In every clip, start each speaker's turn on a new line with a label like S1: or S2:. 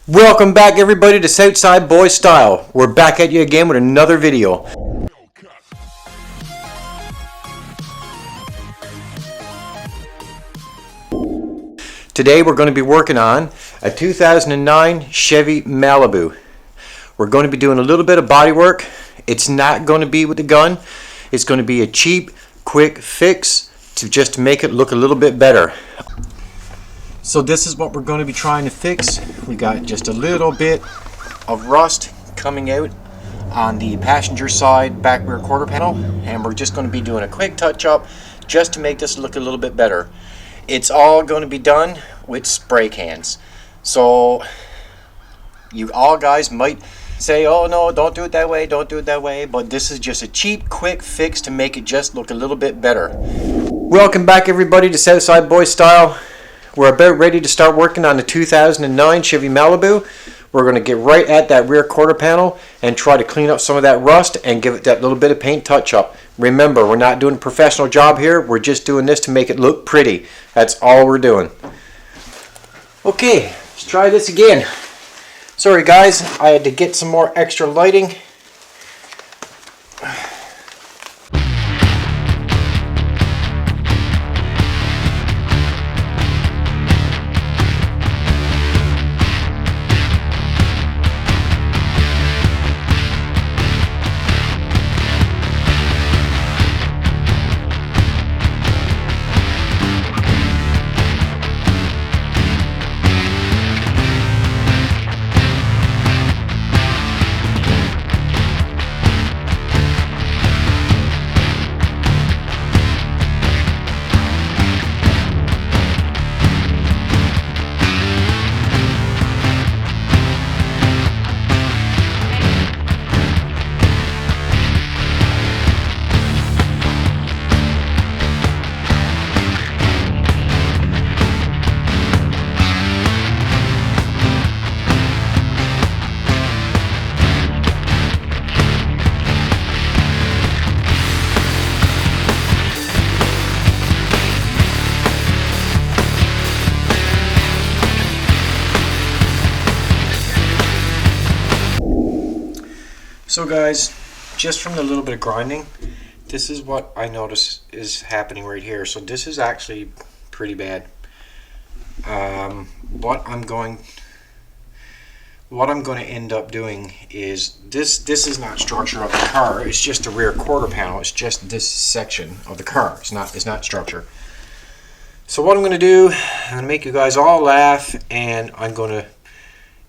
S1: Welcome back everybody to Southside Boy Style. We're back at you again with another video. Today we're going to be working on a 2009 Chevy Malibu. We're going to be doing a little bit of body work. It's not going to be with the gun. It's going to be a cheap, quick fix to just make it look a little bit better. So this is what we're going to be trying to fix. We got just a little bit of rust coming out on the passenger side back rear quarter panel, and we're just going to be doing a quick touch up just to make this look a little bit better. It's all going to be done with spray cans. So you all guys might say, oh no, don't do it that way, don't do it that way, but this is just a cheap, quick fix to make it just look a little bit better. Welcome back everybody to Southside Boy Style. We're about ready to start working on the 2009 Chevy Malibu. We're going to get right at that rear quarter panel and try to clean up some of that rust and give it that little bit of paint touch up. Remember, we're not doing a professional job here. We're just doing this to make it look pretty. That's all we're doing. Okay, let's try this again. Sorry guys, I had to get some more extra lighting. So guys, just from the little bit of grinding, this is what I notice is happening right here. So this is actually pretty bad. What I'm going to end up doing is this is not structure of the car. It's just the rear quarter panel. It's just this section of the car. It's not structure. So what I'm going to do, I'm going to make you guys all laugh, and I'm going to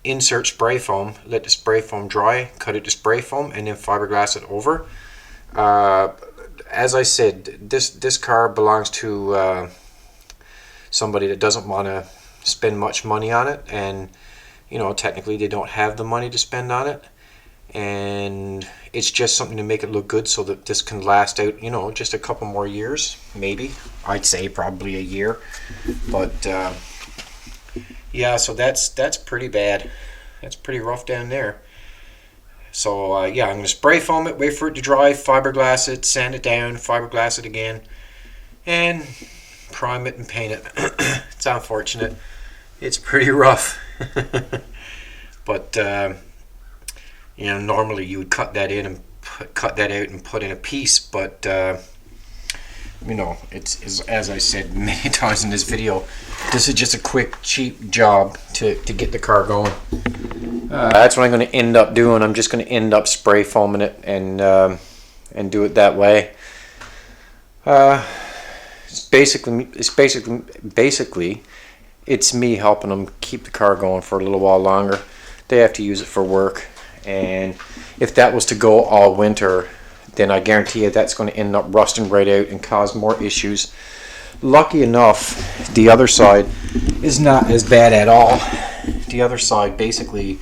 S1: insert spray foam, let the spray foam dry, cut it to spray foam, and then fiberglass it over. As I said, this car belongs to somebody that doesn't want to spend much money on it, and you know, technically they don't have the money to spend on it, and it's just something to make it look good so that this can last out, you know, just a couple more years, maybe. I'd say probably a year, but yeah, so that's pretty bad. That's pretty rough down there. So yeah, I'm going to spray foam it, wait for it to dry, fiberglass it, sand it down, fiberglass it again, and prime it and paint it. It's unfortunate. It's pretty rough. But you know, normally you would cut that in and cut that out and put in a piece, but you know, it's as I said many times in this video, this is just a quick, cheap job to get the car going. That's what I'm going to end up doing. I'm just going to end up spray foaming it and do it that way. Basically, it's me helping them keep the car going for a little while longer. They have to use it for work, and if that was to go all winter, then I guarantee you that's going to end up rusting right out and cause more issues. Lucky enough, the other side is not as bad at all. The other side basically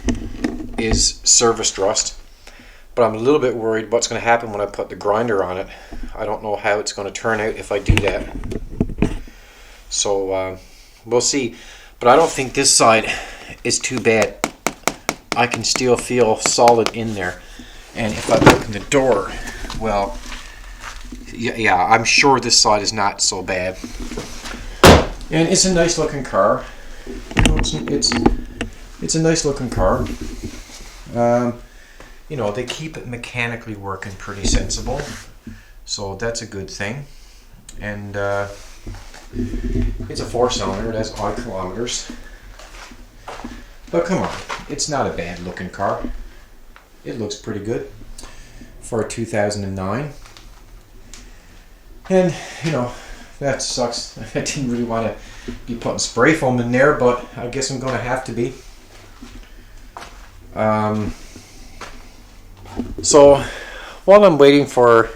S1: is serviced rust, but I'm a little bit worried what's going to happen when I put the grinder on it. I don't know how it's going to turn out if I do that. So we'll see, but I don't think this side is too bad. I can still feel solid in there, and if I open the door, well, yeah, I'm sure this side is not so bad. And it's a nice looking car. You know, it's It's a nice looking car. You know, they keep it mechanically working pretty sensible, so that's a good thing. And it's a 4-cylinder. It has odd kilometers, but come on, it's not a bad looking car. It looks pretty good for a 2009. And you know, that sucks. I didn't really want to be putting spray foam in there, but I guess I'm going to have to be. So while I'm waiting for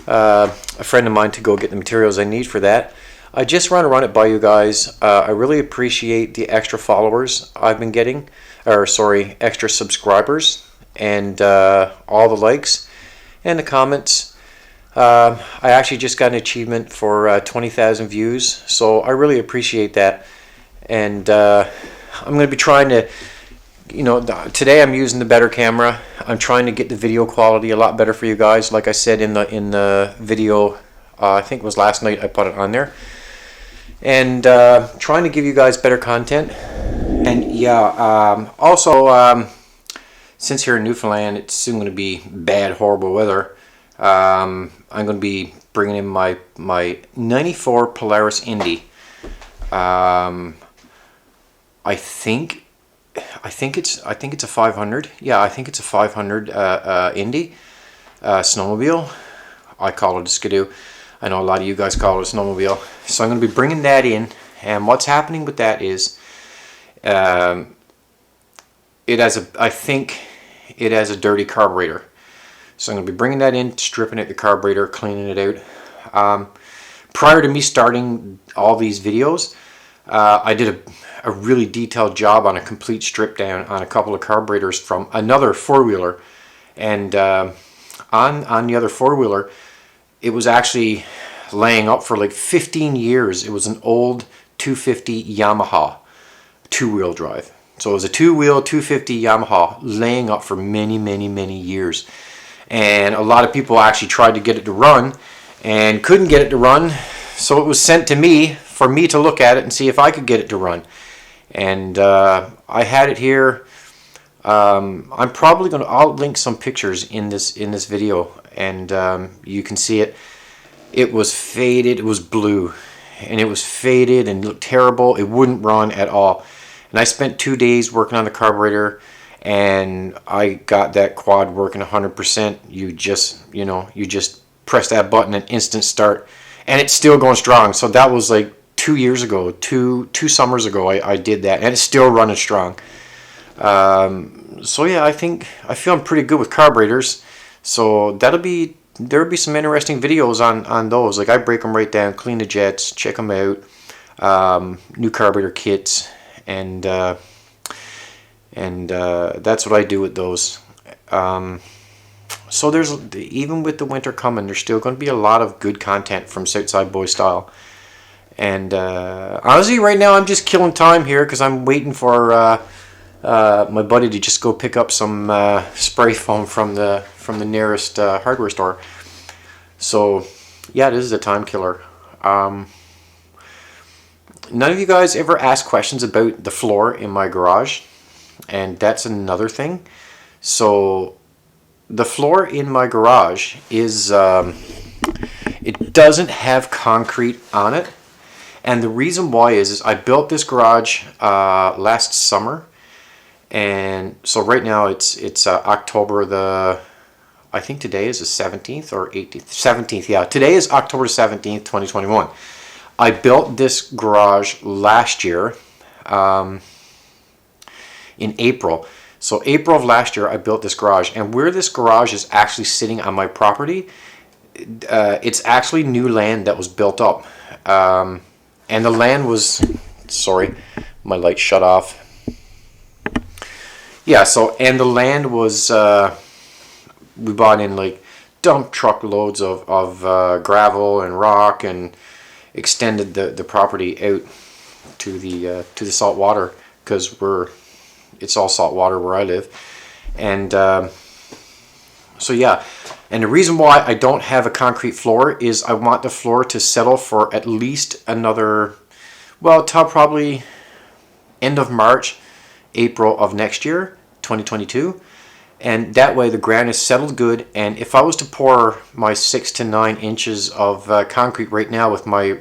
S1: a friend of mine to go get the materials I need for that, I just want to run it by you guys. I really appreciate the extra followers I've been getting, or sorry, extra subscribers, and all the likes and the comments. I actually just got an achievement for 20,000 views, so I really appreciate that. And I'm going to be trying to, you know, today I'm using the better camera. I'm trying to get the video quality a lot better for you guys. Like I said in the video, I think it was last night I put it on there. And trying to give you guys better content. And yeah, also, since here in Newfoundland, it's soon going to be bad, horrible weather. I'm going to be bringing in my 94 Polaris Indy. I think it's a 500. Yeah, I think it's a 500 Indy snowmobile. I call it a Skidoo. I know a lot of you guys call it a snowmobile. So I'm going to be bringing that in, and what's happening with that is I think it has a dirty carburetor. So I'm going to be bringing that in, stripping out the carburetor, cleaning it out. Prior to me starting all these videos, I did a really detailed job on a complete strip down on a couple of carburetors from another four-wheeler. And on the other four-wheeler, it was actually laying up for like 15 years. It was an old 250 Yamaha two-wheel drive. So it was a two-wheel 250 Yamaha laying up for many, many, many years. And a lot of people actually tried to get it to run and couldn't get it to run. So it was sent to me for me to look at it and see if I could get it to run. And I had it here. I'm probably going to, I'll link some pictures in this video, and you can see it. It was faded, it was blue, and it was faded and looked terrible. It wouldn't run at all. And I spent 2 days working on the carburetor, and I got that quad working 100%. You just press that button and instant start, and it's still going strong. So that was like 2 years ago, two summers ago I did that, and it's still running strong. So yeah, I feel I'm pretty good with carburetors. So there'll be some interesting videos on those. Like I break them right down, clean the jets, check them out, new carburetor kits, and that's what I do with those. So there's, even with the winter coming, there's still going to be a lot of good content from Southside Boy Style. And honestly, right now I'm just killing time here because I'm waiting for my buddy to just go pick up some spray foam from the nearest hardware store. So yeah, this is a time killer. None of you guys ever ask questions about the floor in my garage, and that's another thing. So the floor in my garage is it doesn't have concrete on it, and the reason why is I built this garage last summer. And so right now it's October the, I think today is the 17th or 18th, 17th, yeah. Today is October 17th, 2021. I built this garage last year in April. So April of last year I built this garage, and where this garage is actually sitting on my property, it's actually new land that was built up. And the land was, sorry, my light shut off. Yeah, so, and the land was, we bought in like dump truck loads of gravel and rock, and extended the property out to the salt water, because it's all salt water where I live. And so yeah, and the reason why I don't have a concrete floor is I want the floor to settle for at least another, well, till probably end of March, April of next year, 2022. And that way the ground is settled good. And if I was to pour my 6 to 9 inches of concrete right now with my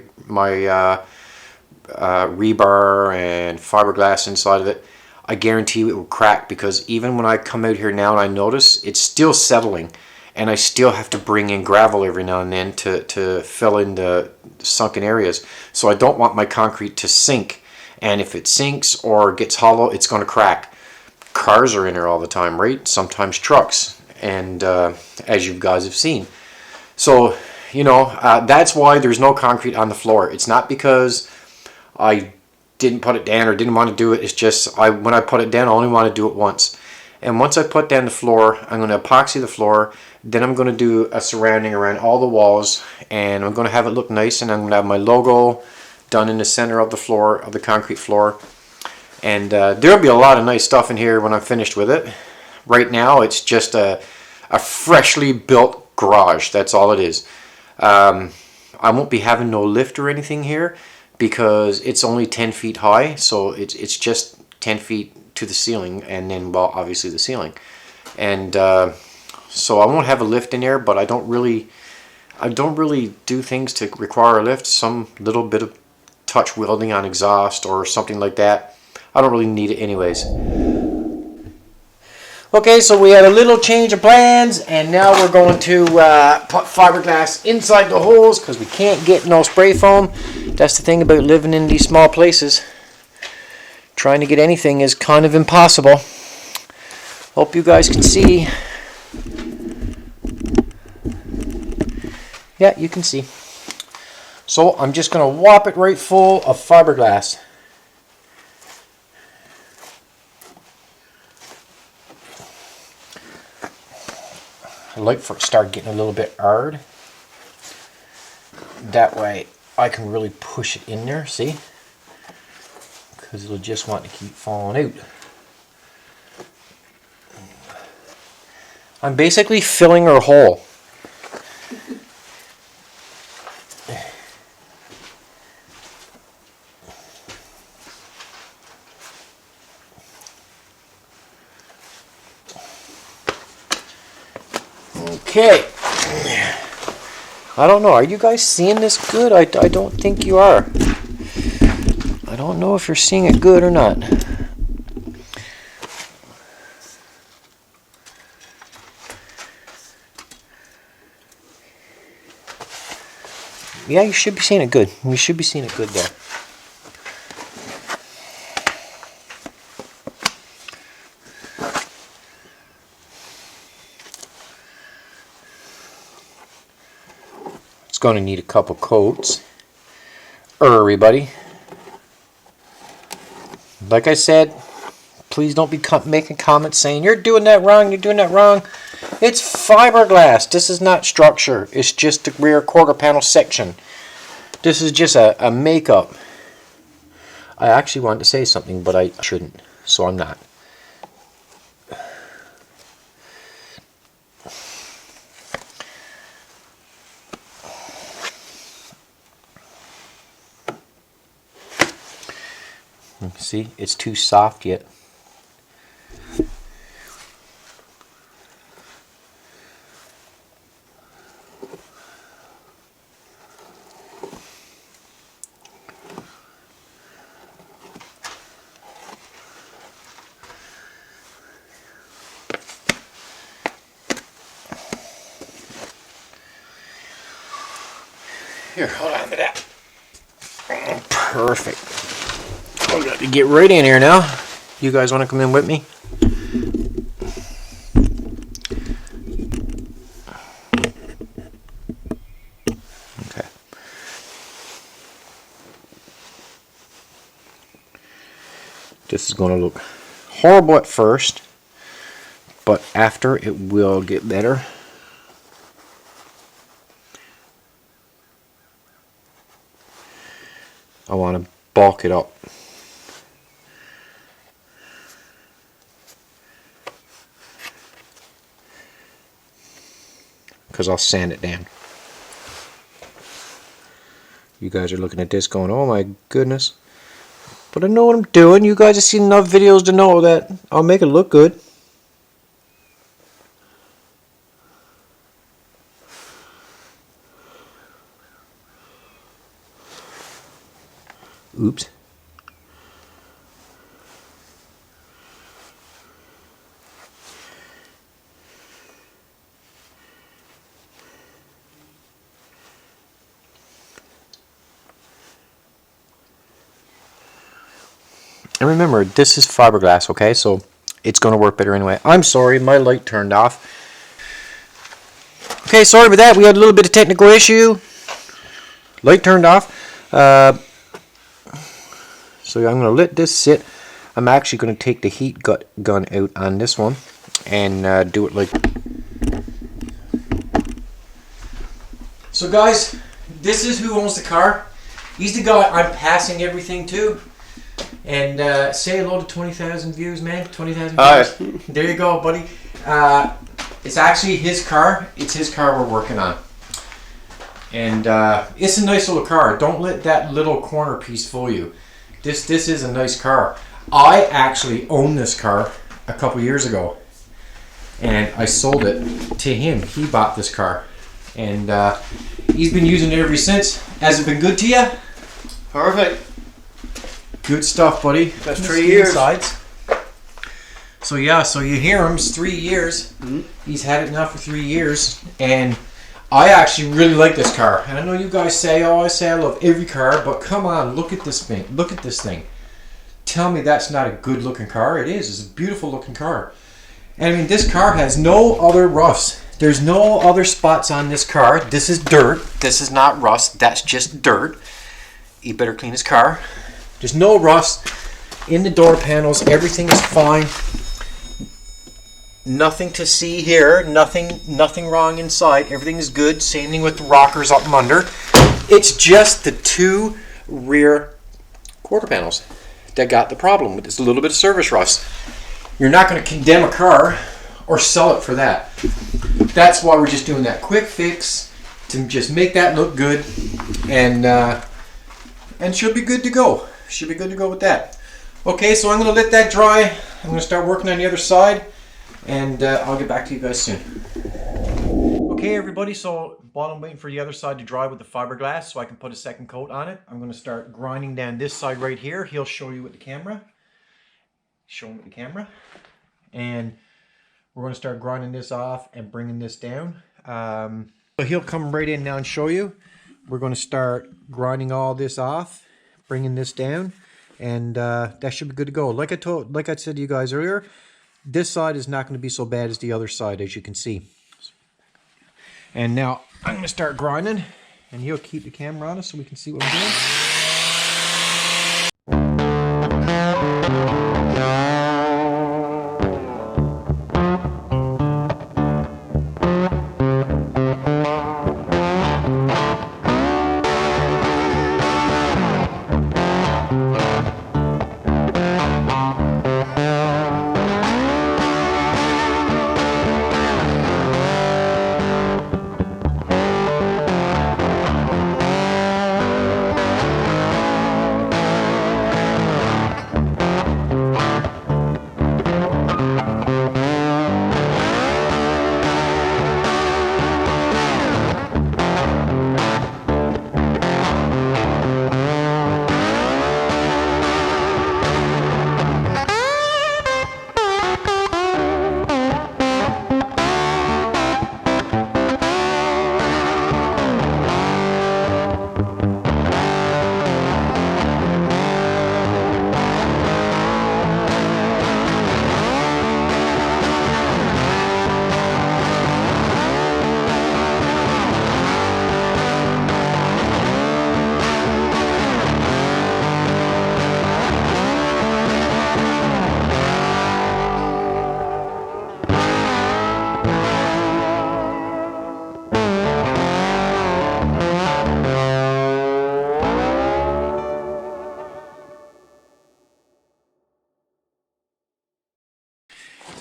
S1: rebar and fiberglass inside of it, I guarantee you it will crack, because even when I come out here now and I notice, it's still settling, and I still have to bring in gravel every now and then to fill in the sunken areas. So I don't want my concrete to sink, and if it sinks or gets hollow, it's going to crack. Cars are in here all the time, right? Sometimes trucks, and as you guys have seen. So, you know, that's why there's no concrete on the floor. It's not because I didn't put it down or didn't want to do it. It's just when I put it down, I only want to do it once. And once I put down the floor, I'm going to epoxy the floor. Then I'm going to do a surrounding around all the walls, and I'm going to have it look nice. And I'm going to have my logo done in the center of the floor, of the concrete floor. And there'll be a lot of nice stuff in here when I'm finished with it. Right now, it's just a freshly built garage. That's all it is. I won't be having no lift or anything here, because it's only 10 feet high, so it's just 10 feet to the ceiling, and then, well, obviously the ceiling. And so I won't have a lift in there, but I don't really do things to require a lift. Some little bit of touch welding on exhaust or something like that. I don't really need it anyways. Okay, so we had a little change of plans, and now we're going to put fiberglass inside the holes, because we can't get no spray foam. That's the thing about living in these small places. Trying to get anything is kind of impossible. Hope you guys can see. Yeah, you can see. So I'm just going to whop it right full of fiberglass. I like for it to start getting a little bit hard. That way I can really push it in there, see? Because it'll just want to keep falling out. I'm basically filling her hole. Okay. I don't know. Are you guys seeing this good? I don't think you are. I don't know if you're seeing it good or not. Yeah, you should be seeing it good. You should be seeing it good there. It's going to need a couple coats. Everybody. Like I said, please don't be making comments saying, you're doing that wrong, you're doing that wrong. It's fiberglass. This is not structure. It's just the rear quarter panel section. This is just a makeup. I actually wanted to say something, but I shouldn't, so I'm not. See, it's too soft yet. Here, hold on to that. Perfect. I got to get right in here now. You guys want to come in with me? Okay. This is going to look horrible at first, but after it will get better. I want to bulk it up. Because I'll sand it down. You guys are looking at this going, oh my goodness. But I know what I'm doing. You guys have seen enough videos to know that I'll make it look good. Oops. And remember, this is fiberglass, okay? So it's going to work better anyway. I'm sorry, my light turned off. Okay, sorry about that. We had a little bit of technical issue. Light turned off. So I'm going to let this sit. I'm actually going to take the heat gun out on this one and do it like. So guys, this is who owns the car. He's the guy I'm passing everything to. And say hello to 20,000 views, man. 20,000 views. There you go, buddy. It's actually his car. It's his car we're working on. And it's a nice little car. Don't let that little corner piece fool you. This is a nice car. I actually owned this car a couple years ago. And I sold it to him. He bought this car. And he's been using it ever since. Has it been good to you?
S2: Perfect.
S1: Good stuff, buddy.
S2: That's 3 years.
S1: Sides. So yeah, so you hear him, it's 3 years.
S2: Mm-hmm.
S1: He's had it now for 3 years. And I actually really like this car. And I know you guys say, oh, I say I love every car, but come on, look at this thing. Look at this thing. Tell me that's not a good looking car. It is. It's a beautiful looking car. And I mean, this car has no other roughs. There's no other spots on this car. This is dirt. This is not rust. That's just dirt. He better clean his car. There's no rust in the door panels. Everything is fine. Nothing to see here. Nothing wrong inside. Everything is good. Same thing with the rockers up under. It's just the two rear quarter panels that got the problem with this little bit of service rust. You're not going to condemn a car or sell it for that. That's why we're just doing that quick fix to just make that look good, and she'll be good to go. Should be good to go with that. Okay, so I'm going to let that dry. I'm going to start working on the other side, and I'll get back to you guys soon. Okay, everybody, so while I'm waiting for the other side to dry with the fiberglass so I can put a second coat on it, I'm going to start grinding down this side right here. He'll show you with the camera. Show him with the camera. And we're going to start grinding this off and bringing this down. So he'll come right in now and show you. We're going to start grinding all this off, bringing this down, and that should be good to go. Like I said to you guys earlier, this side is not going to be so bad as the other side, as you can see. And now I'm going to start grinding, and he'll keep the camera on us so we can see what I'm doing.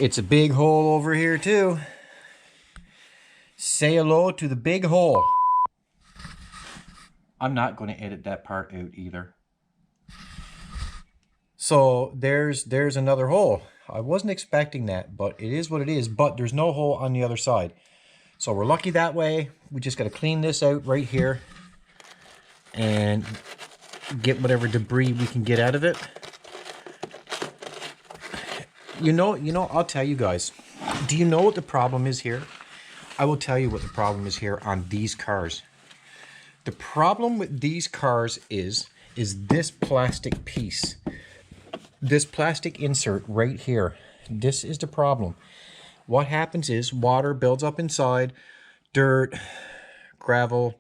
S1: It's a big hole over here too. Say hello to the big hole. I'm not going to edit that part out either. So there's another hole. I wasn't expecting that, but it is what it is. But there's no hole on the other side. So we're lucky that way. We just got to clean this out right here and get whatever debris we can get out of it. You know, I'll tell you guys. Do you know what the problem is here? I will tell you what the problem is here on these cars. The problem with these cars is this plastic piece. This plastic insert right here. This is the problem. What happens is water builds up inside, dirt, gravel,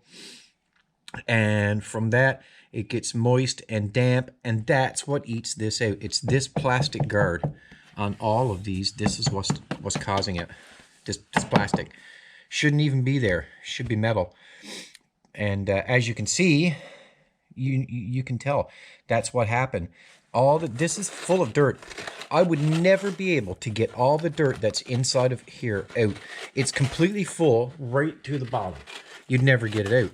S1: and from that it gets moist and damp, and that's what eats this out. It's this plastic guard on all of these. This is what's causing it. This plastic shouldn't even be there. Should be metal. And as you can see, you can tell that's what happened. This is full of dirt. I would never be able to get all the dirt that's inside of here out. It's completely full right to the bottom. You'd never get it out.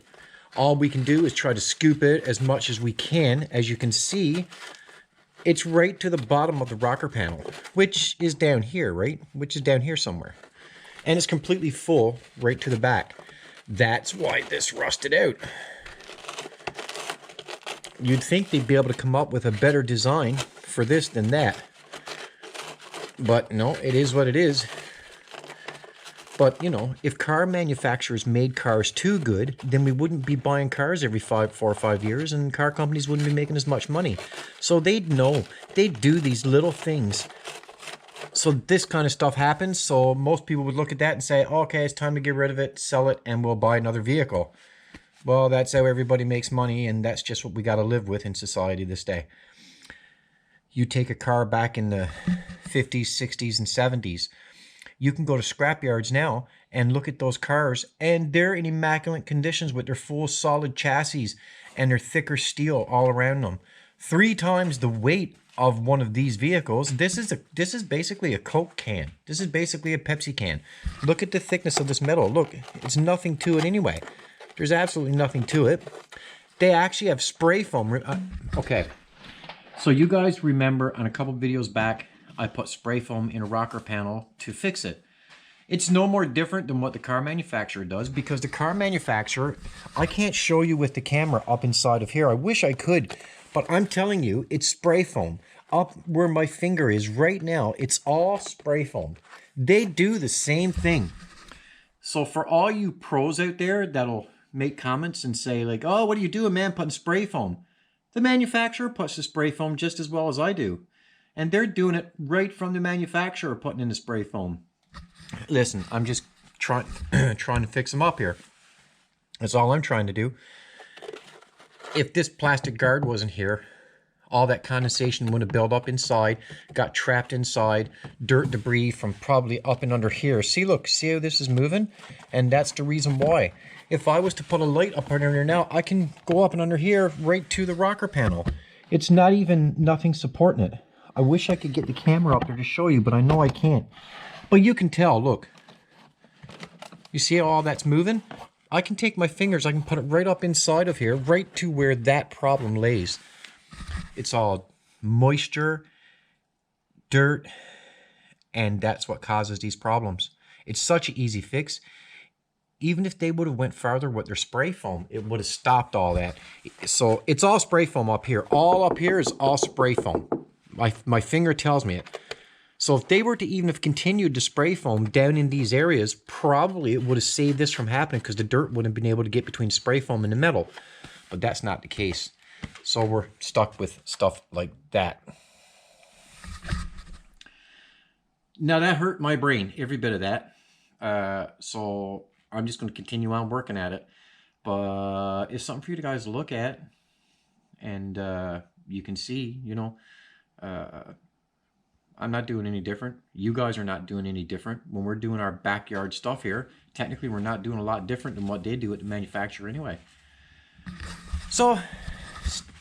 S1: All we can do is try to scoop it as much as we can. As you can see, it's right to the bottom of the rocker panel, which is down here, right? Which is down here somewhere. And it's completely full right to the back. That's why this rusted out. You'd think they'd be able to come up with a better design for this than that. But no, it is what it is. But, you know, if car manufacturers made cars too good, then we wouldn't be buying cars every 4 or 5 years, and car companies wouldn't be making as much money. So they'd know. They'd do these little things. So this kind of stuff happens, so most people would look at that and say, okay, it's time to get rid of it, sell it, and we'll buy another vehicle. Well, that's how everybody makes money, and that's just what we got to live with in society this day. You take a car back in the 50s, 60s, and 70s, you can go to scrapyards now and look at those cars, and they're in immaculate conditions with their full solid chassis and their thicker steel all around them. 3 times the weight of one of these vehicles. This is basically a Coke can. This is basically a Pepsi can. Look at the thickness of this metal. Look, it's nothing to it anyway. There's absolutely nothing to it. They actually have spray foam. Okay, so you guys remember on a couple videos back, I put spray foam in a rocker panel to fix it. It's no more different than what the car manufacturer does, because the car manufacturer, I can't show you with the camera up inside of here. I wish I could, but I'm telling you, it's spray foam. Up where my finger is right now, it's all spray foam. They do the same thing. So for all you pros out there that'll make comments and say like, oh, what are you doing, man, putting spray foam? The manufacturer puts the spray foam just as well as I do. And they're doing it right from the manufacturer, putting in the spray foam. Listen, I'm just trying to fix them up here. That's all I'm trying to do. If this plastic guard wasn't here, all that condensation would have built up inside, got trapped inside, dirt debris from probably up and under here. See, look, see how this is moving? And that's the reason why. If I was to put a light up under here now, I can go up and under here right to the rocker panel. It's not even nothing supporting it. I wish I could get the camera up there to show you, but I know I can't. But you can tell, look. You see how all that's moving? I can take my fingers, I can put it right up inside of here, right to where that problem lays. It's all moisture, dirt, and that's what causes these problems. It's such an easy fix. Even if they would have went farther with their spray foam, it would have stopped all that. So it's all spray foam up here. All up here is all spray foam. My finger tells me it. So if they were to even have continued to spray foam down in these areas, probably it would have saved this from happening, because the dirt wouldn't have been able to get between spray foam and the metal. But that's not the case. So we're stuck with stuff like that. Now that hurt my brain, every bit of that. So I'm just going to continue on working at it. But it's something for you guys to look at. And you can see, you know, I'm not doing any different. You guys are not doing any different. When we're doing our backyard stuff here, technically we're not doing a lot different than what they do at the manufacturer anyway. So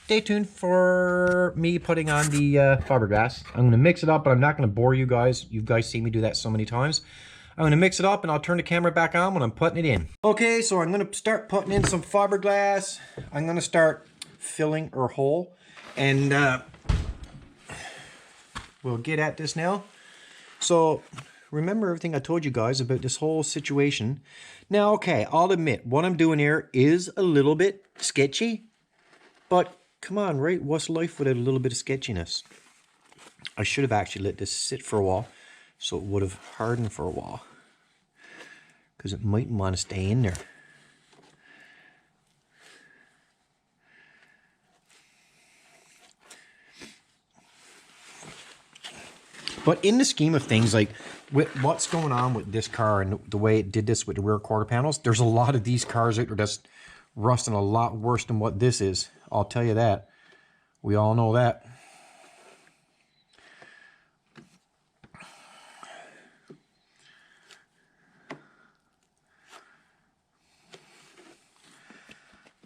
S1: stay tuned for me putting on the fiberglass. I'm going to mix it up, but I'm not going to bore you guys. You guys see me do that so many times. I'm going to mix it up, and I'll turn the camera back on when I'm putting it in. Okay, so I'm going to start putting in some fiberglass. I'm going to start filling her hole. And we'll get at this now. So, remember everything I told you guys about this whole situation. Now, okay, I'll admit, what I'm doing here is a little bit sketchy. But, come on, right? What's life without a little bit of sketchiness? I should have actually let this sit for a while, so it would have hardened for a while. Because it might want to stay in there. But in the scheme of things, like with what's going on with this car and the way it did this with the rear quarter panels, there's a lot of these cars out there that's rusting a lot worse than what this is. I'll tell you that. We all know that.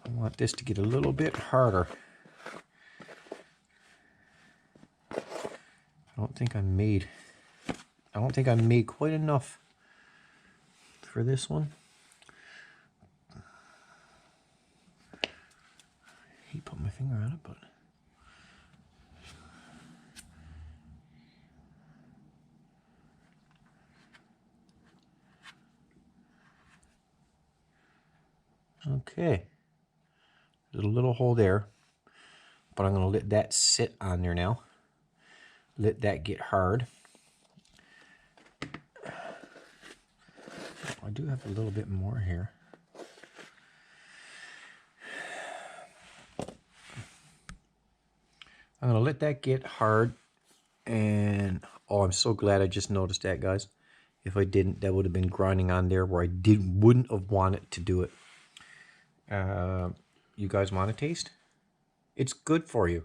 S1: I want this to get a little bit harder. I don't think I made quite enough for this one. I hate putting my finger on it, but okay. There's a little hole there, but I'm going to let that sit on there now. Let that get hard. I do have a little bit more here. I'm going to let that get hard. And, oh, I'm so glad I just noticed that, guys. If I didn't, that would have been grinding on there where I wouldn't have wanted to do it. You guys want a taste? It's good for you.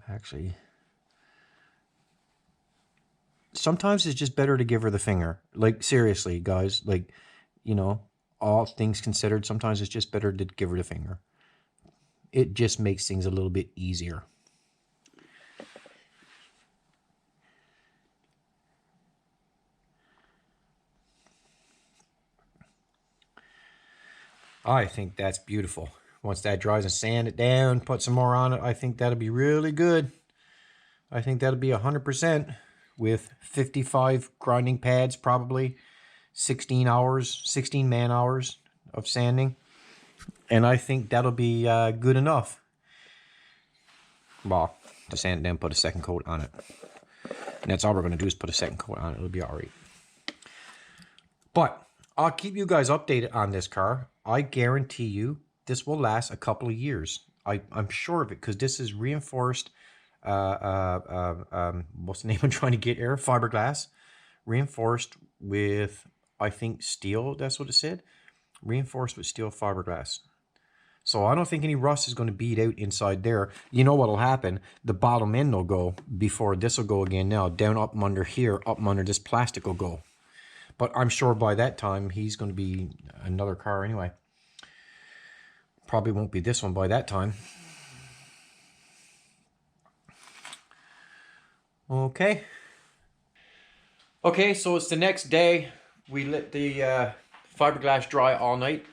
S1: Actually, sometimes it's just better to give her the finger. Like, seriously, guys, like, you know, all things considered, sometimes it's just better to give her the finger. It just makes things a little bit easier. I think that's beautiful. Once that dries and sand it down, put some more on it, I think that'll be really good. I think that'll be 100% with 55 grinding pads, probably 16 hours, 16 man hours of sanding. And I think that'll be good enough. Well, to sand it down, put a second coat on it. And that's all we're going to do is put a second coat on it. It'll be all right. But I'll keep you guys updated on this car. I guarantee you this will last a couple of years. I'm sure of it because this is reinforced. What's the name I'm trying to get here? Fiberglass. Reinforced with, I think, steel. That's what it said. Reinforced with steel fiberglass. So I don't think any rust is going to bead out inside there. You know what will happen? The bottom end will go before this will go again now. Down up under here, up under this plastic will go. But I'm sure by that time he's going to be another car anyway. Probably won't be this one by that time. Okay. Okay, so it's the next day. We let the fiberglass dry all night.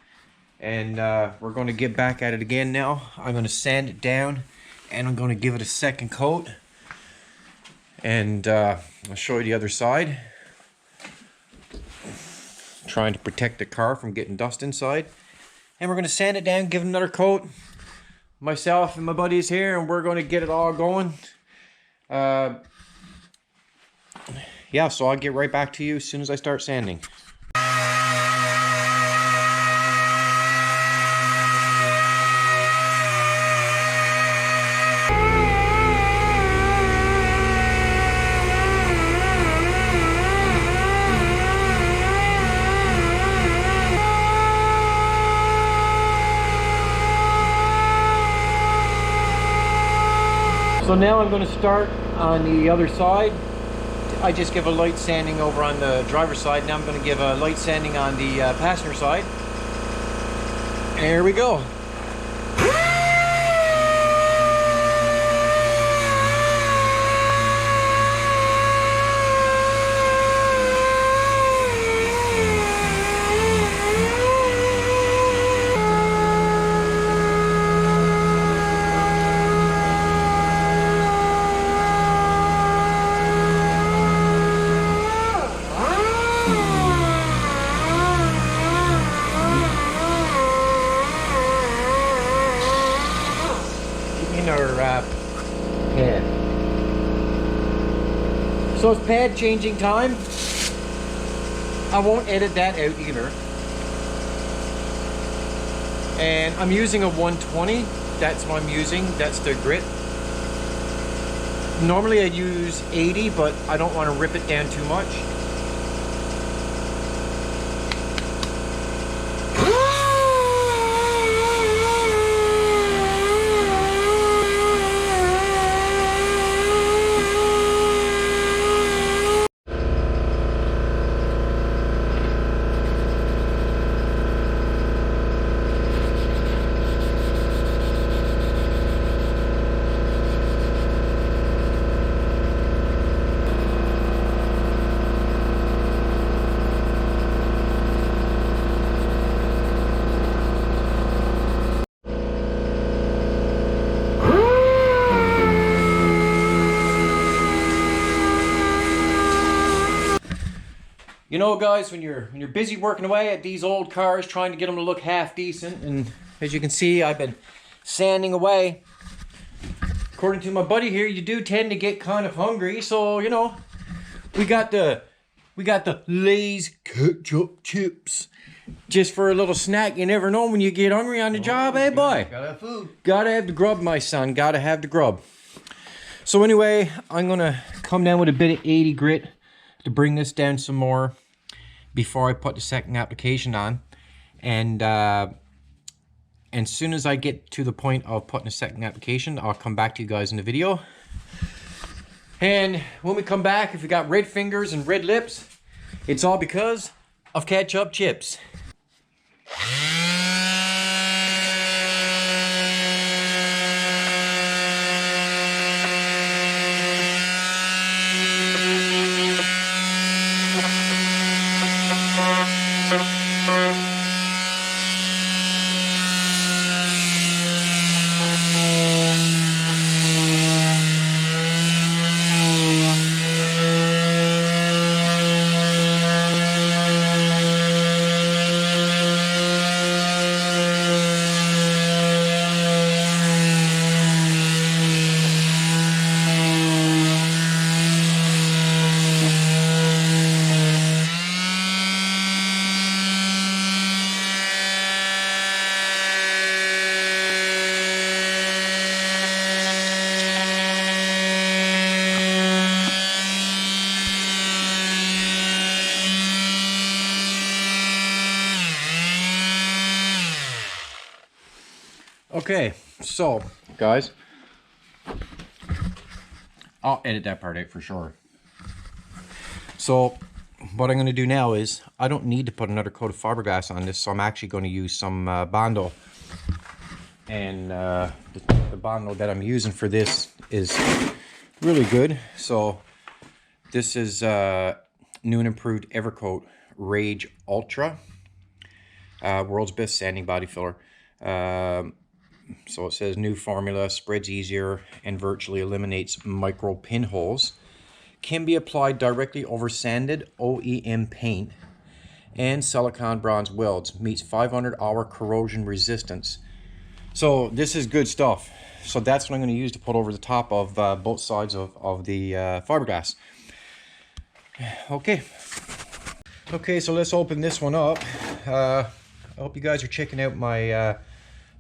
S1: And we're going to get back at it again now. I'm going to sand it down. And I'm going to give it a second coat. And I'll show you the other side. Trying to protect the car from getting dust inside. And we're going to sand it down, give it another coat. Myself and my buddies here, and we're going to get it all going. Yeah, so I'll get right back to you as soon as I start sanding. So now I'm going to start on the other side. I just give a light sanding over on the driver's side. Now I'm going to give a light sanding on the passenger side. There we go. in our pad. So it's pad changing time. I won't edit that out either. And I'm using a 120. That's what I'm using. That's the grit. Normally I'd use 80, but I don't want to rip it down too much. You know, guys, when you're busy working away at these old cars, trying to get them to look half decent, and as you can see, I've been sanding away. According to my buddy here, you do tend to get kind of hungry, so you know, we got the Lay's ketchup chips just for a little snack. You never know when you get hungry on the job, eh, boy?
S2: Gotta have food.
S1: Gotta have the grub, my son. Gotta have the grub. So anyway, I'm gonna come down with a bit of 80 grit to bring this down some more before I put the second application on. And as soon as I get to the point of putting a second application, I'll come back to you guys in the video. And when we come back, if you got red fingers and red lips, it's all because of ketchup chips. Okay, so guys, I'll edit that part out for sure. So what I'm going to do now is I don't need to put another coat of fiberglass on this, so I'm actually going to use some Bondo. And the Bondo that I'm using for this is really good. So this is new and improved Evercoat Rage Ultra, world's best sanding body filler. So it says new formula, spreads easier and virtually eliminates micro pinholes. Can be applied directly over sanded OEM paint and silicone bronze welds. Meets 500-hour corrosion resistance. So this is good stuff. So that's what I'm going to use to put over the top of both sides of the fiberglass. Okay. Okay, so let's open this one up. I hope you guys are checking out my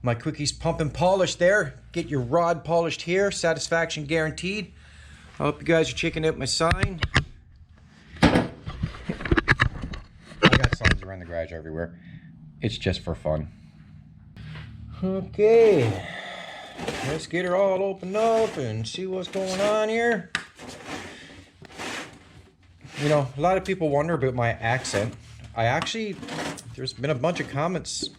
S1: my Quickies Pump and Polish there. Get your rod polished here, satisfaction guaranteed. I hope you guys are checking out my sign. I got signs around the garage everywhere. It's just for fun. Okay, let's get her all opened up and see what's going on here. You know, a lot of people wonder about my accent. There's been a bunch of comments,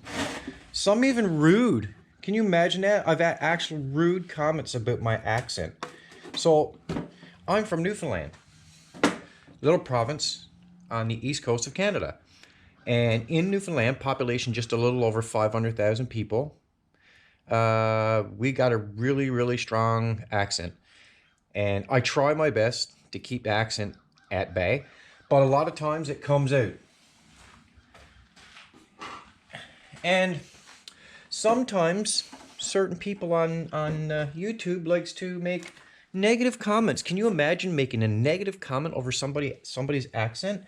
S1: some even rude. Can you imagine that? I've had actual rude comments about my accent. So, I'm from Newfoundland, little province on the east coast of Canada. And in Newfoundland, population just a little over 500,000 people. We got a really, really strong accent. And I try my best to keep the accent at bay, but a lot of times it comes out. And sometimes certain people on YouTube likes to make negative comments. Can you imagine making a negative comment over somebody's accent?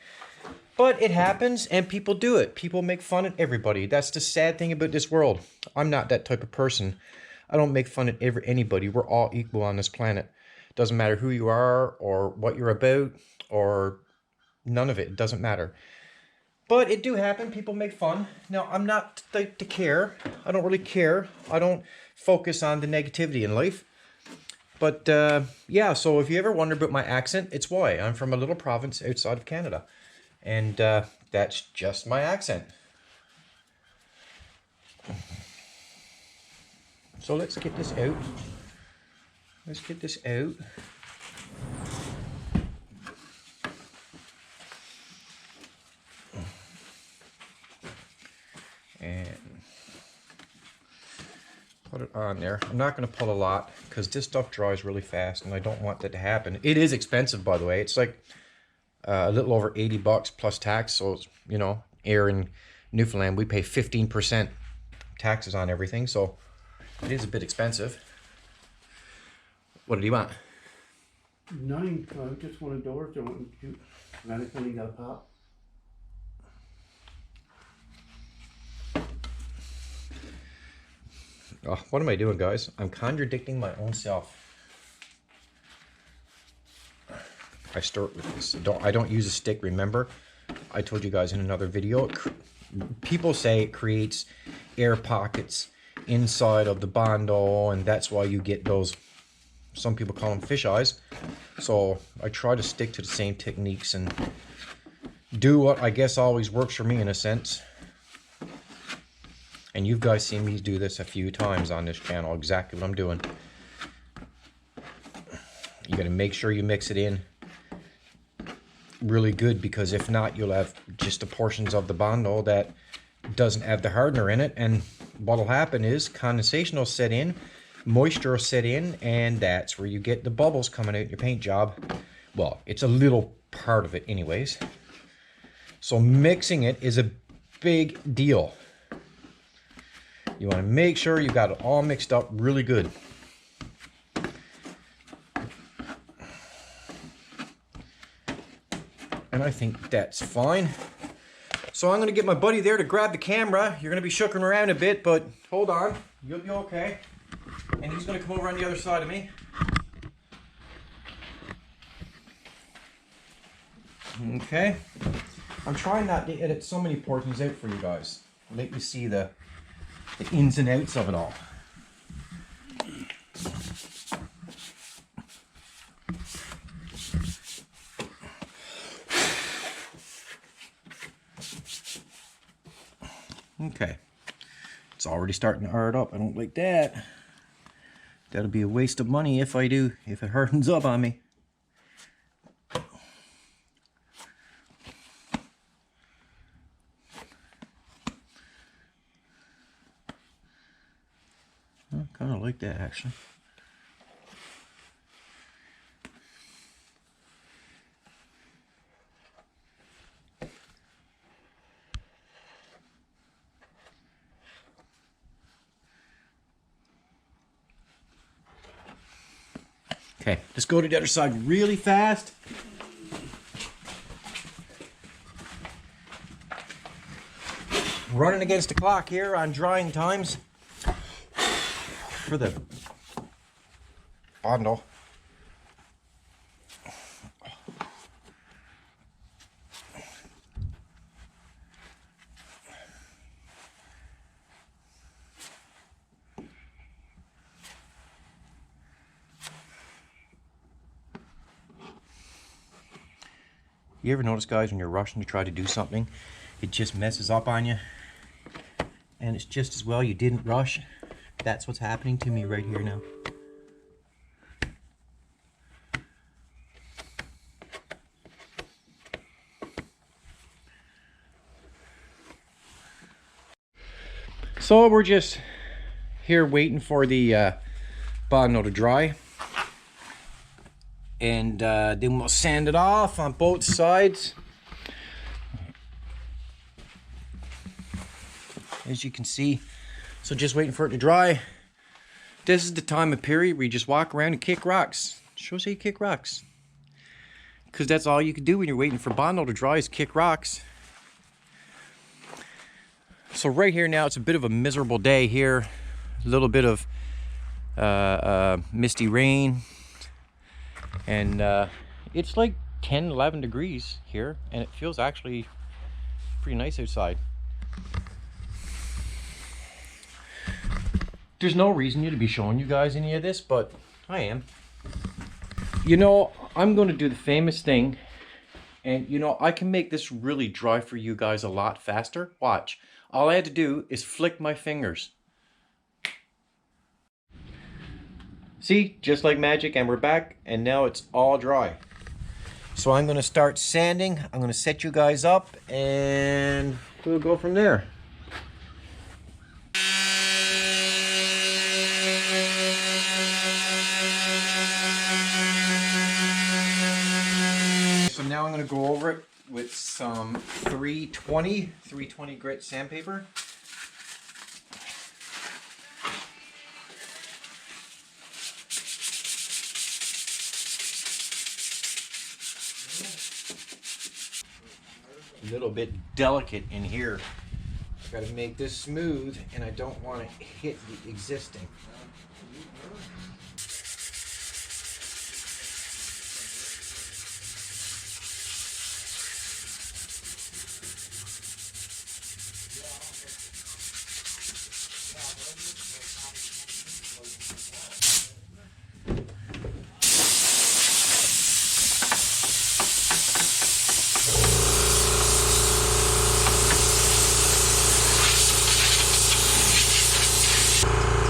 S1: But it happens, and people do it. People make fun of everybody. That's the sad thing about this world. I'm not that type of person. I don't make fun of anybody. We're all equal on this planet. Doesn't matter who you are or what you're about or none of it. It doesn't matter. But it do happen. People make fun. Now, I'm not to care. I don't really care. I don't focus on the negativity in life. But yeah, so if you ever wonder about my accent, it's why. I'm from a little province outside of Canada. And that's just my accent. So let's get this out. Let's get this out. And put it on there. I'm not going to pull a lot because this stuff dries really fast and I don't want that to happen. It is expensive, by the way. It's like a little over 80 bucks plus tax. So, you know, here in Newfoundland, we pay 15% taxes on everything. So it is a bit expensive. What did you want?
S2: Nothing. I just wanted doors. I want to shoot. Anything you got a pop?
S1: Oh, what am I doing, guys? I'm contradicting my own self. I start with this. I don't use a stick, remember? I told you guys in another video. People say it creates air pockets inside of the bondo, and that's why you get those, some people call them fish eyes. So I try to stick to the same techniques and do what I guess always works for me in a sense. And you guys seen me do this a few times on this channel, exactly what I'm doing. You gotta make sure you mix it in really good, because if not, you'll have just the portions of the bondo that doesn't have the hardener in it, and what'll happen is condensation will set in, moisture will set in, and that's where you get the bubbles coming out in your paint job. Well, it's a little part of it anyways. So mixing it is a big deal. You want to make sure you got it all mixed up really good. And I think that's fine. So I'm going to get my buddy there to grab the camera. You're going to be shooking around a bit, but hold on. You'll be okay. And he's going to come over on the other side of me. Okay. I'm trying not to edit so many portions out for you guys. Let you see the ins and outs of it all. Okay, it's already starting to hard up. I don't like that. That'll be a waste of money if it hardens up on me. I kind of like that actually. Okay, let's go to the other side really fast. Running against the clock here on drying times for the bondo. You ever notice, guys, when you're rushing to try to do something, it just messes up on you? And it's just as well you didn't rush. That's what's happening to me right here now. So we're just here waiting for the bondo to dry. And then we'll sand it off on both sides. As you can see. So just waiting for it to dry. This is the time of period where you just walk around and kick rocks. Shows how you kick rocks. Because that's all you can do when you're waiting for Bondo to dry is kick rocks. So right here now, it's a bit of a miserable day here. A little bit of misty rain. And it's like 10, 11 degrees here. And it feels actually pretty nice outside. There's no reason to be showing you guys any of this, but I am. You know, I'm going to do the famous thing. And, you know, I can make this really dry for you guys a lot faster. Watch. All I had to do is flick my fingers. See, just like magic, and we're back, and now it's all dry. So I'm going to start sanding. I'm going to set you guys up, and we'll go from there. So now I'm going to go over it with some 320 grit sandpaper. A little bit delicate in here. I've got to make this smooth, and I don't want to hit the existing.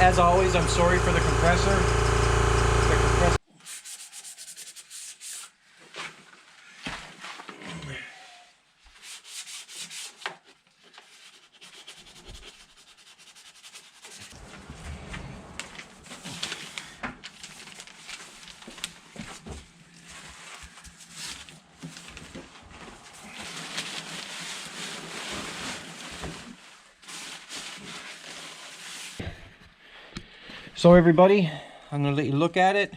S1: As always, I'm sorry for the compressor. So everybody, I'm going to let you look at it.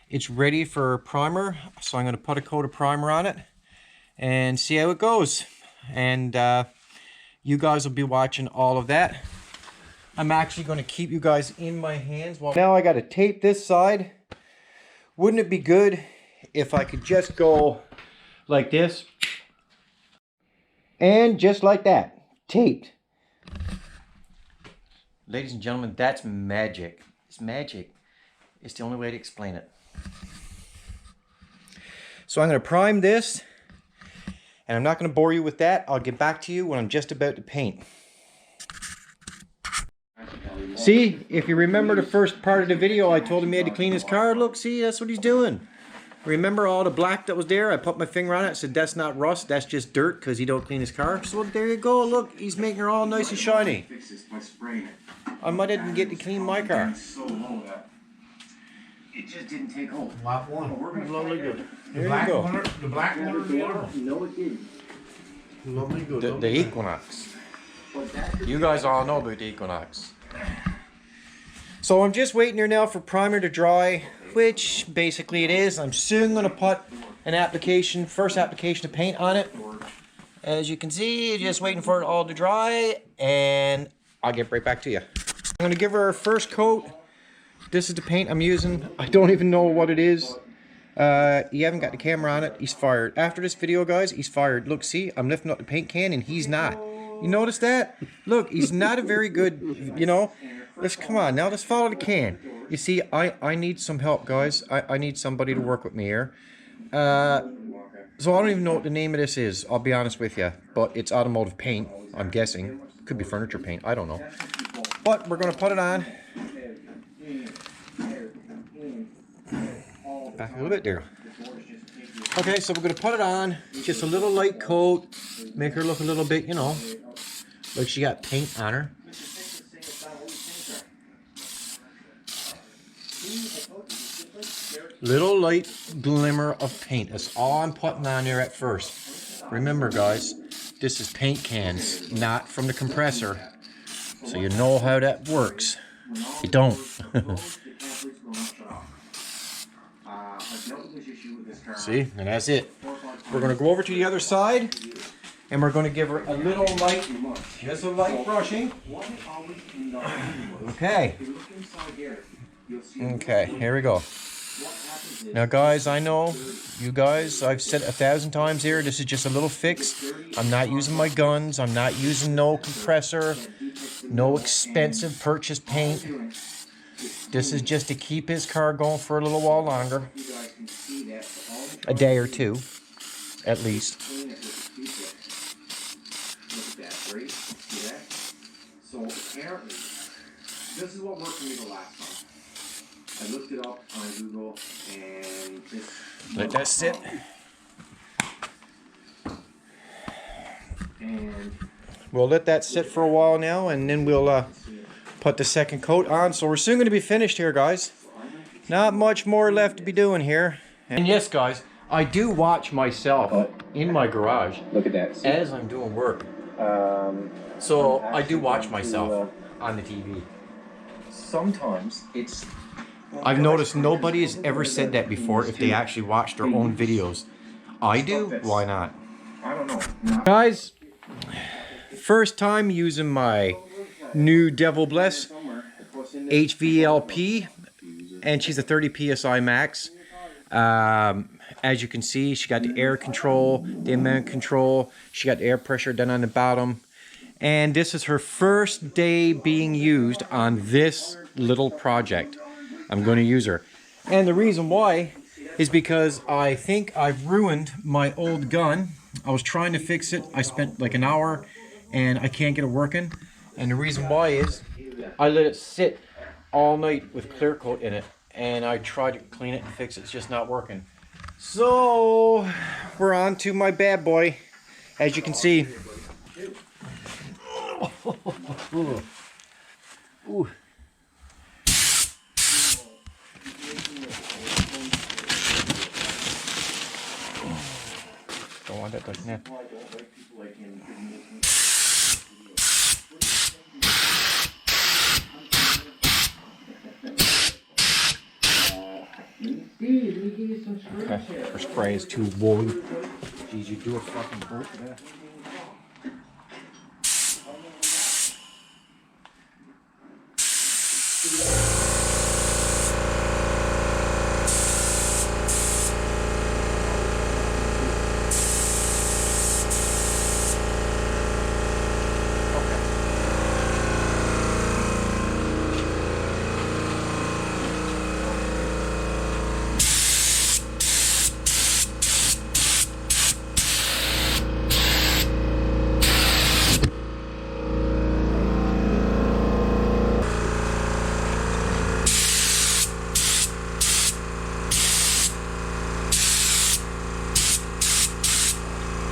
S1: It's ready for primer, so I'm going to put a coat of primer on it and see how it goes. And you guys will be watching all of that. I'm actually going to keep you guys in my hands. Now I got to tape this side. Wouldn't it be good if I could just go like this? And just like that, taped. Ladies and gentlemen, that's magic. It's magic. It's the only way to explain it. So I'm going to prime this, and I'm not going to bore you with that. I'll get back to you when I'm just about to paint. See, if you remember the first part of the video, I told him he had to clean his car. Look, see, that's what he's doing. Remember all the black that was there? I put my finger on it, said that's not rust, that's just dirt because he don't clean his car. So there you go, look, he's making her all nice and shiny. I might even get to clean my car.
S3: It just didn't take hold.
S2: Lap one.
S1: Lovely good.
S2: The
S1: There
S2: black
S1: you go.
S2: one, the black one or the yellow?
S3: No, it didn't.
S2: Lovely good.
S1: The Equinox. You guys all know about the Equinox. So I'm just waiting here now for primer to dry, which basically it is. I'm soon going to put an application, first application of paint on it. As you can see, just waiting for it all to dry, and I'll get right back to you. I'm going to give her a first coat. This is the paint I'm using. I don't even know what it is. You haven't got the camera on it. He's fired. After this video, guys, he's fired. Look, see, I'm lifting up the paint can, and he's not. You notice that? Look, he's not a very good, you know. Let's, come on, now let's follow the can. You see, I need some help, guys. I need somebody to work with me here. So I don't even know what the name of this is, I'll be honest with you. But it's automotive paint, I'm guessing. Could be furniture paint, I don't know. But we're going to put it on. Back a little bit there. Okay, so we're going to put it on. Just a little light coat. Make her look a little bit, you know, like she got paint on her. Little light glimmer of paint. That's all I'm putting on there at first. Remember, guys, this is paint cans, not from the compressor. So you know how that works. You don't. See, and that's it. We're going to go over to the other side, and we're going to give her a little light, just a light brushing. Okay. Okay, here we go. Now guys, I know, you guys, I've said it 1,000 times here, this is just a little fix. I'm not using my guns, I'm not using no compressor, no expensive purchase paint. This is just to keep his car going for a little while longer. A day or two, at least.
S3: So apparently, this is what worked for me the last time. I looked it up on Google and this.
S1: Let that sit.
S3: And
S1: we'll let that sit for a while now, and then we'll put the second coat on. So we're soon going to be finished here, guys. Not much more left to be doing here. And yes, guys, I do watch myself in my garage.
S3: look at that. See?
S1: As I'm doing work. So I do watch myself on the TV.
S3: Sometimes it's.
S1: I've noticed nobody has ever said that before if they actually watch their own videos. I do, why not?
S3: I don't know.
S1: Guys, first time using my new Devilbiss HVLP, and she's a 30 PSI max. As you can see, she got the air control, the ambient control, she got the air pressure down on the bottom. And this is her first day being used on this little project. I'm going to use her. And the reason why is because I think I've ruined my old gun. I was trying to fix it. I spent like an hour and I can't get it working. And the reason why is I let it sit all night with clear coat in it. And I tried to clean it and fix it. It's just not working. So we're on to my bad boy. As you can see. Ooh. Don't want that like that. Okay, her spray is too woolly. Jeez, you do a fucking boat for that.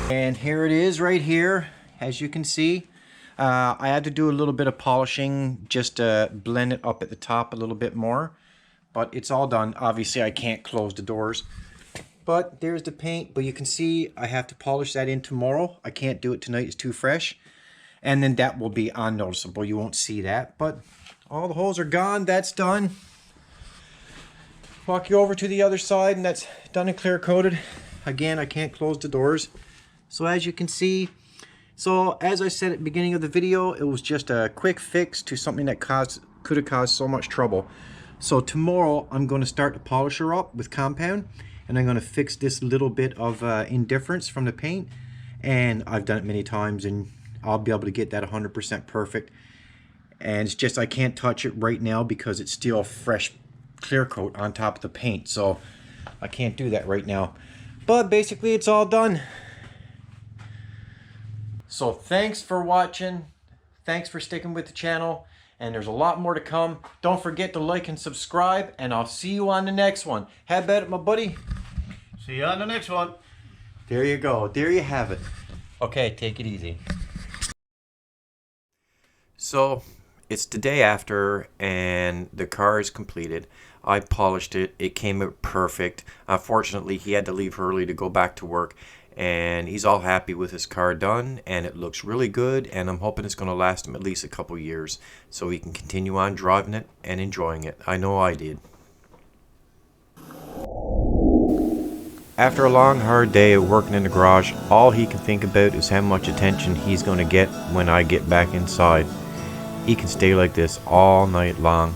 S1: And here it is right here, as you can see. I had to do a little bit of polishing just to blend it up at the top a little bit more. But it's all done. Obviously, I can't close the doors. But there's the paint. But you can see I have to polish that in tomorrow. I can't do it tonight. It's too fresh. And then that will be unnoticeable. You won't see that. But all the holes are gone. That's done. Walk you over to the other side, and that's done and clear coated. Again, I can't close the doors. So as you can see, so as I said at the beginning of the video, it was just a quick fix to something that could have caused so much trouble. So tomorrow I'm going to start to polish her up with compound, and I'm going to fix this little bit of indifference from the paint. And I've done it many times, and I'll be able to get that 100% perfect. And it's just I can't touch it right now because it's still a fresh clear coat on top of the paint. So I can't do that right now. But basically it's all done. So thanks for watching. Thanks for sticking with the channel. And there's a lot more to come. Don't forget to like and subscribe. And I'll see you on the next one. Have at it, my buddy.
S2: See you on the next one.
S1: There you go. There you have it. Okay, take it easy. So it's the day after and the car is completed. I polished it. It came out perfect. Unfortunately, he had to leave early to go back to work. and he's all happy with his car done, and it looks really good, and I'm hoping it's going to last him at least a couple years so he can continue on driving it and enjoying it. I know I did. After a long hard day of working in the garage, all he can think about is how much attention he's going to get when I get back inside. He can stay like this all night long.